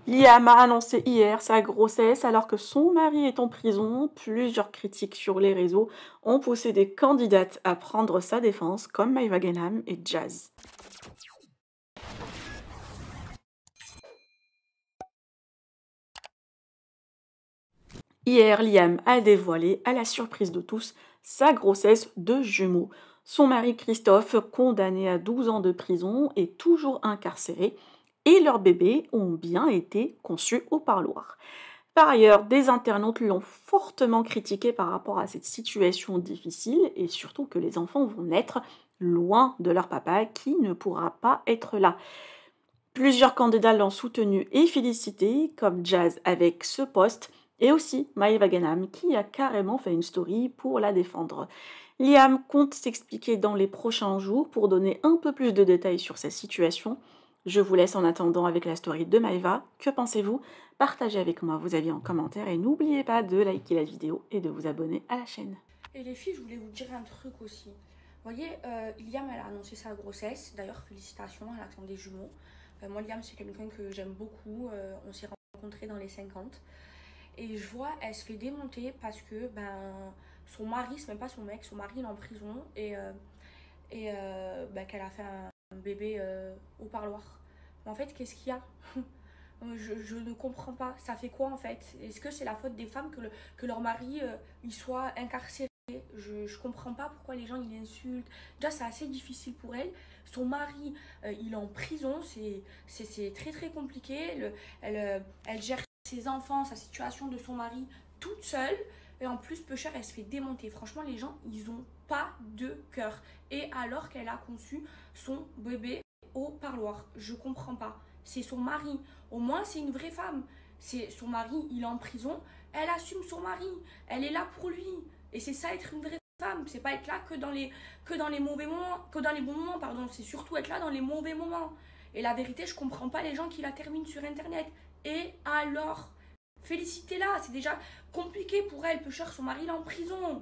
Liam a annoncé hier sa grossesse alors que son mari est en prison. Plusieurs critiques sur les réseaux ont poussé des candidates à prendre sa défense, comme Maïva Genam et Jazz. Hier, Liam a dévoilé, à la surprise de tous, sa grossesse de jumeaux. Son mari Christophe, condamné à 12 ans de prison, est toujours incarcéré et leurs bébés ont bien été conçus au parloir. Par ailleurs, des internautes l'ont fortement critiqué par rapport à cette situation difficile et surtout que les enfants vont naître loin de leur papa qui ne pourra pas être là. Plusieurs candidats l'ont soutenu et félicité, comme Jazz avec ce post, et aussi Maïva Genam qui a carrément fait une story pour la défendre. Liam compte s'expliquer dans les prochains jours pour donner un peu plus de détails sur sa situation. Je vous laisse en attendant avec la story de Maïva. Que pensez-vous? Partagez avec moi vos avis en commentaire et n'oubliez pas de liker la vidéo et de vous abonner à la chaîne. Et les filles, je voulais vous dire un truc aussi. Vous voyez, Liam, elle a annoncé sa grossesse. D'ailleurs, félicitations, elle attend des jumeaux. Moi, Liam, c'est quelqu'un que j'aime beaucoup. On s'est rencontrés dans les 50. Et je vois, elle se fait démonter parce que son mari, c'est même pas son mec, son mari il est en prison et qu'elle a fait un bébé au parloir. Mais en fait, qu'est-ce qu'il y a? Je ne comprends pas. Ça fait quoi en fait? Est-ce que c'est la faute des femmes que leur mari il soit incarcéré? Je comprends pas pourquoi les gens ils l'insultent. Déjà, c'est assez difficile pour elle. Son mari, il est en prison. C'est très très compliqué. Elle gère ses enfants, sa situation de son mari toute seule. Et en plus, peu cher, elle se fait démonter. Franchement, les gens, ils ont pas de cœur. Et alors qu'elle a conçu son bébé au parloir. Je comprends pas. C'est son mari. Au moins, c'est une vraie femme. C'est son mari, il est en prison. Elle assume son mari. Elle est là pour lui. Et c'est ça, être une vraie femme. C'est pas être là que dans les mauvais moments, que dans les bons moments, pardon. C'est surtout être là dans les mauvais moments. Et la vérité, je comprends pas les gens qui la terminent sur Internet. Et alors, félicitez-la. C'est déjà compliqué pour elle. Peu cher, son mari, il est en prison.